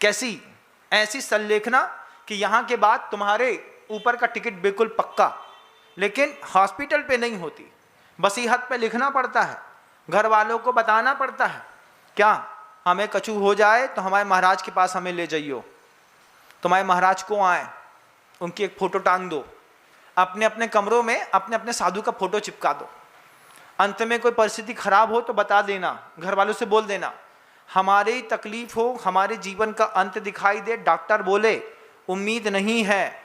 कैसी? ऐसी संलेखना कि यहाँ के बाद तुम्हारे ऊपर का टिकट बिल्कुल पक्का, लेकिन हॉस्पिटल पे नहीं होती, वसीयत पे लिखना पड़ता है, घर वालों को बताना पड़ता है। क्या हमें कछु हो जाए तो हमारे महाराज के पास हमें ले जाइयो, तुम्हारे महाराज को आए, उनकी एक फ़ोटो टांग दो, अपने अपने कमरों में अपने अपने साधु का फ़ोटो चिपका दो। अंत में कोई परिस्थिति खराब हो तो बता देना, घर वालों से बोल देना, हमारी तकलीफ हो, हमारे जीवन का अंत दिखाई दे, डॉक्टर बोले उम्मीद नहीं है,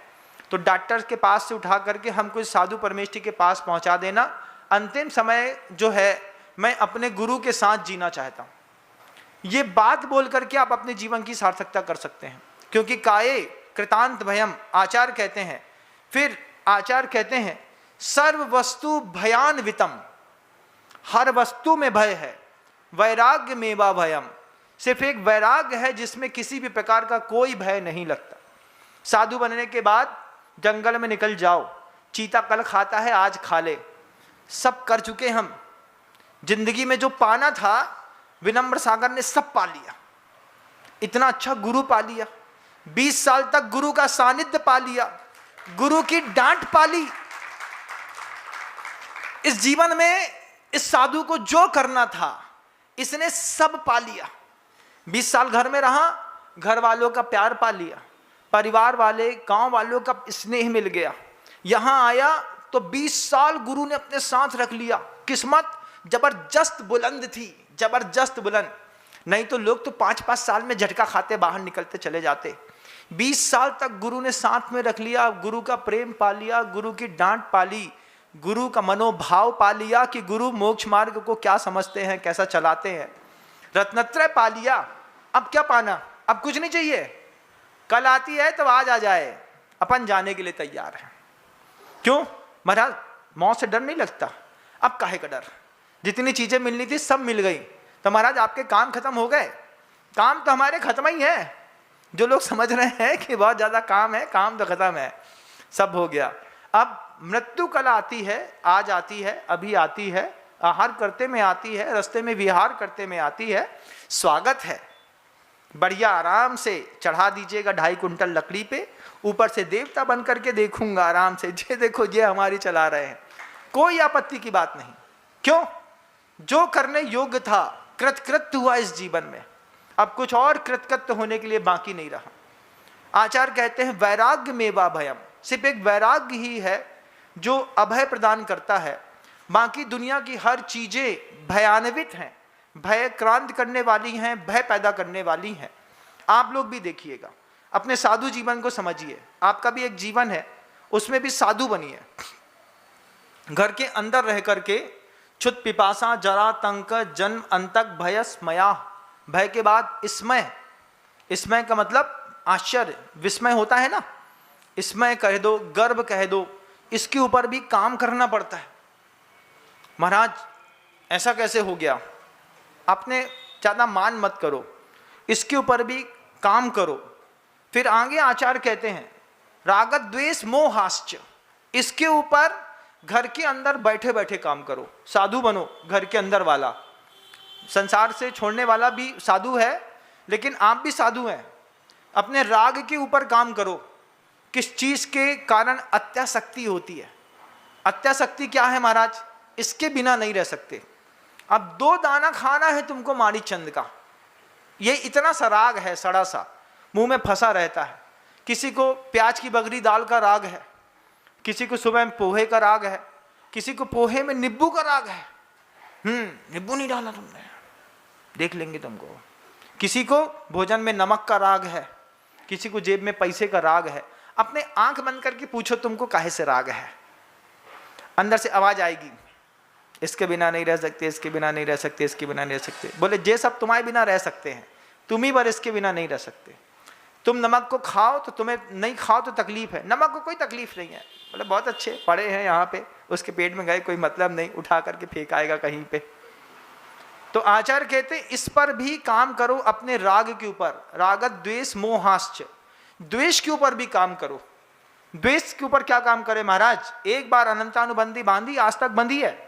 तो डॉक्टर के पास से उठा करके हमको साधु परमेष्ठी के पास पहुंचा देना। अंतिम समय जो है मैं अपने गुरु के साथ जीना चाहता हूँ। ये बात बोल करके आप अपने जीवन की सार्थकता कर सकते हैं, क्योंकि काये कृतांत भयम आचार्य कहते हैं। फिर आचार्य कहते हैं सर्व वस्तु भयान्वितम, हर वस्तु में भय है, वैराग्य मेवा भयम, सिर्फ एक वैराग्य है जिसमें किसी भी प्रकार का कोई भय नहीं लगता। साधु बनने के बाद जंगल में निकल जाओ, चीता कल खाता है आज खा ले, सब कर चुके हम। जिंदगी में जो पाना था विनम्र सागर ने सब पा लिया, इतना अच्छा गुरु पा लिया, 20 साल तक गुरु का सानिध्य पा लिया, गुरु की डांट पा ली। इस जीवन में इस साधु को जो करना था इसने सब पा लिया। 20 साल घर में रहा, घर वालों का प्यार पा लिया, परिवार वाले गांव वालों का स्नेह मिल गया। यहां आया तो 20 साल गुरु ने अपने साथ रख लिया। किस्मत जबरदस्त बुलंद थी, जबरदस्त बुलंद, नहीं तो लोग तो 5-5 साल में झटका खाते बाहर निकलते चले जाते। 20 साल तक गुरु ने साथ में रख लिया, गुरु का प्रेम पा लिया, गुरु की डांट पा ली, गुरु का मनोभाव पा लिया कि गुरु मोक्ष मार्ग को क्या समझते हैं, कैसा चलाते हैं, रत्नत्रय पा लिया। अब क्या पाना? अब कुछ नहीं चाहिए, कल आती है तो आज आ जाए, अपन जाने के लिए तैयार है। क्यों महाराज? मौत से डर नहीं लगता, अब काहे का डर? जितनी चीजें मिलनी थी सब मिल गई, तो महाराज आपके काम खत्म हो गए? काम तो हमारे खत्म ही है। जो लोग समझ रहे हैं कि बहुत ज्यादा काम है, काम तो खत्म है, सब हो गया। अब मृत्यु कल आती है, आज आती है, अभी आती है, आहार करते में आती है, रास्ते में विहार करते में आती है। स्वागत है, बढ़िया आराम से चढ़ा दीजिएगा 2.5 कुंटल लकड़ी पे, ऊपर से देवता बन करके देखूंगा आराम से, ये देखो ये हमारी चला रहे हैं, कोई आपत्ति की बात नहीं। क्यों? जो करने योग्य था कृतकृत्य हुआ इस जीवन में, अब कुछ और कृतकृत्य होने के लिए बाकी नहीं रहा। आचार्य कहते हैं वैराग्य मेवा भयम, सिर्फ एक वैराग्य ही है जो अभय प्रदान करता है, बाकी दुनिया की हर चीजें भयान्वित हैं, भय क्रांत करने वाली हैं, भय पैदा करने वाली हैं। आप लोग भी देखिएगा, अपने साधु जीवन को समझिए, आपका भी एक जीवन है, उसमें भी साधु बनिए। घर के अंदर रह करके क्षुत पिपासा जरा तंक जन्म अंतक भयस्मया, भय के बाद स्मय, स्मय का मतलब आश्चर्य, विस्मय होता है ना, स्मय कह दो, गर्व कह दो, इसके ऊपर भी काम करना पड़ता है। महाराज ऐसा कैसे हो गया? आपने ज़्यादा मान मत करो, इसके ऊपर भी काम करो। फिर आगे आचार्य कहते हैं राग द्वेष मोहाश्च, इसके ऊपर घर के अंदर बैठे बैठे काम करो, साधु बनो। घर के अंदर वाला, संसार से छोड़ने वाला भी साधु है, लेकिन आप भी साधु हैं। अपने राग के ऊपर काम करो। किस चीज के कारण अत्यासक्ति होती है? अत्यासक्ति क्या है महाराज? इसके बिना नहीं रह सकते। अब 2 दाना खाना है तुमको मारी चंद का, ये इतना सा राग है, सड़ा सा मुंह में फंसा रहता है। किसी को प्याज की बगरी दाल का राग है, किसी को सुबह में पोहे का राग है, किसी को पोहे में नींबू का राग है, नींबू नहीं डाला तुमने, देख लेंगे तुमको। किसी को भोजन में नमक का राग है, किसी को जेब में पैसे का राग है। अपने आंख बंद करके पूछो तुमको काहे से राग है, अंदर से आवाज आएगी, इसके बिना नहीं रह सकते, इसके बिना नहीं रह सकते, इसके बिना नहीं रह सकते। बोले जे सब तुम्हारे बिना रह सकते हैं, तुम ही पर इसके बिना नहीं रह सकते। तुम नमक को खाओ तो तुम्हें, नहीं खाओ तो तकलीफ है, नमक को कोई तकलीफ नहीं है। बोले बहुत अच्छे पड़े हैं यहाँ पे, उसके पेट में गए कोई मतलब नहीं, उठा करके फेंक आएगा कहीं पे। तो आचार्य कहते इस पर भी काम करो, अपने राग के ऊपर, राग द्वेष मोहाश्च, द्वेष के ऊपर भी काम करो। द्वेष के ऊपर क्या काम करे महाराज? एक बार अनंतानुबंधी बांधी, आज तक बंधी है।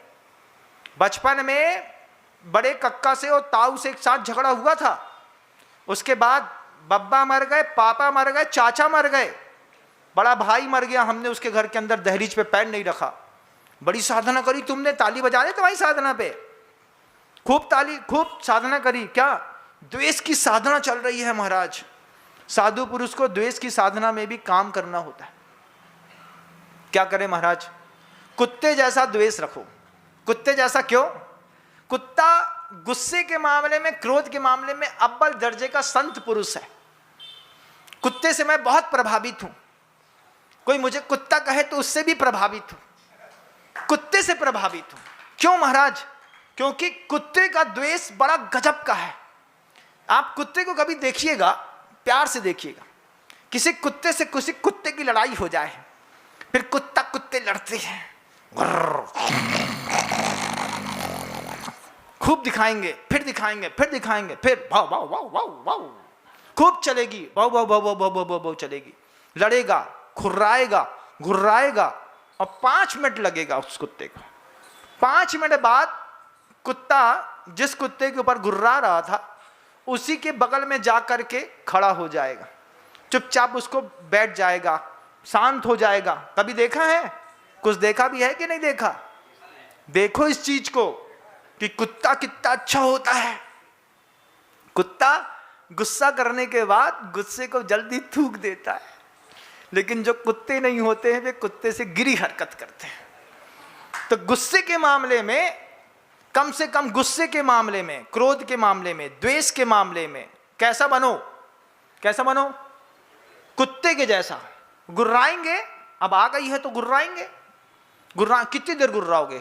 बचपन में बड़े कक्का से और ताऊ से एक साथ झगड़ा हुआ था, उसके बाद बब्बा मर गए, पापा मर गए, चाचा मर गए, बड़ा भाई मर गया, हमने उसके घर के अंदर दहलीज पे पैर नहीं रखा। बड़ी साधना करी तुमने, ताली बजा रहे तुम्हारी साधना पे, खूब ताली, खूब साधना करी। क्या द्वेष की साधना चल रही है महाराज। साधु पुरुष को द्वेष की साधना में भी काम करना होता है। क्या करें महाराज? कुत्ते जैसा द्वेष रखो। कुत्ते जैसा क्यों? कुत्ता गुस्से के मामले में, क्रोध के मामले में अव्वल दर्जे का संत पुरुष है। कुत्ते से मैं बहुत प्रभावित हूं। कोई मुझे कुत्ता कहे तो उससे भी प्रभावित हूं, कुत्ते से प्रभावित हूं। क्यों महाराज? क्योंकि कुत्ते का द्वेष बड़ा गजब का है। आप कुत्ते को कभी देखिएगा, प्यार से देखिएगा। किसी कुत्ते से किसी कुत्ते की लड़ाई हो जाए, फिर कुत्ता कुत्ते लड़ते हैं, खूब दिखाएंगे, फिर दिखाएंगे, फिर दिखाएंगे, फिर भाव भाव भाव भाव भाव खूब चलेगी, भाव भाव भाव भाव भाव भाव भाव चलेगी, लड़ेगा, खुर्राएगा, घुर्राएगा, और 5 मिनट लगेगा उस कुत्ते को। 5 मिनट बाद कुत्ता जिस कुत्ते के ऊपर घुर्रा रहा था उसी के बगल में जा करके खड़ा हो जाएगा, चुपचाप उसको बैठ जाएगा, शांत हो जाएगा। कभी देखा है? कुछ देखा भी है कि नहीं देखा? देखो इस चीज को कि कुत्ता कितना अच्छा होता है। कुत्ता गुस्सा करने के बाद गुस्से को जल्दी थूक देता है, लेकिन जो कुत्ते नहीं होते हैं वे कुत्ते से गिरी हरकत करते हैं। तो गुस्से के मामले में, कम से कम गुस्से के मामले में, क्रोध के मामले में, द्वेष के मामले में कैसा बनो? कैसा बनो? कुत्ते के जैसा। गुर्राएंगे, अब आ गई है तो गुर्राएंगे। गुर्रा कितनी देर गुर्राओगे?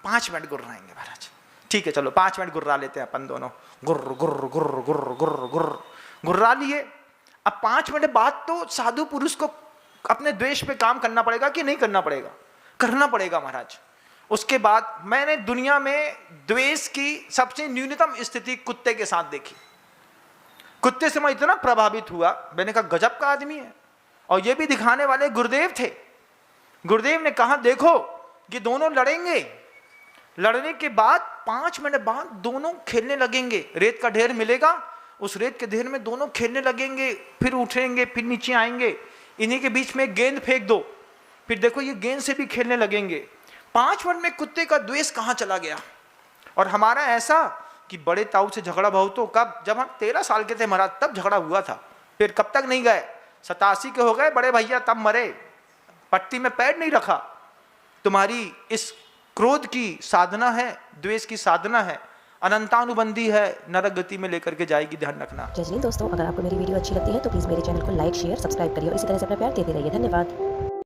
5 मिनट गुर्राएंगे महाराज। ठीक है, चलो 5 मिनट गुर्रा लेते हैं अपन दोनों। गुर्र गुर्र गुर्र गुर्र गुर्र गुर्र गुर्रा लिए। अब 5 मिनट बाद तो साधु पुरुष को अपने द्वेष पे काम करना पड़ेगा कि नहीं करना पड़ेगा? करना पड़ेगा महाराज। उसके बाद मैंने दुनिया में द्वेष की सबसे न्यूनतम स्थिति कुत्ते के साथ देखी। कुत्ते से मैं इतना प्रभावित हुआ, मैंने कहा गजब का आदमी है। और ये भी दिखाने वाले गुरुदेव थे। गुरुदेव ने कहा देखो ये दोनों लड़ेंगे, लड़ने के बाद 5 मिनट बाद दोनों खेलने लगेंगे। रेत का ढेर मिलेगा, उस रेत के ढेर में दोनों खेलने लगेंगे, फिर उठेंगे, फिर नीचे आएंगे, इन्हीं के बीच में गेंद फेंक दो, फिर देखो ये गेंद से भी खेलने लगेंगे। 5 मिनट में कुत्ते का द्वेष कहाँ चला गया। और हमारा ऐसा कि बड़े ताऊ से झगड़ा बहुत, तो कब, जब हम 13 साल के थे महाराज तब झगड़ा हुआ था, फिर कब तक नहीं गए, 87 के हो गए बड़े भैया तब मरे, पट्टी में पैर नहीं रखा। तुम्हारी इस क्रोध की साधना है, द्वेष की साधना है, अनंतानुबंधी है, नरक गति में लेकर के जाएगी, ध्यान रखना। जय जय दोस्तों, अगर आपको मेरी वीडियो अच्छी लगती है तो प्लीज़ मेरे चैनल को लाइक, शेयर, सब्सक्राइब करिए और इसी तरह से अपना प्यार देते रहिए। धन्यवाद।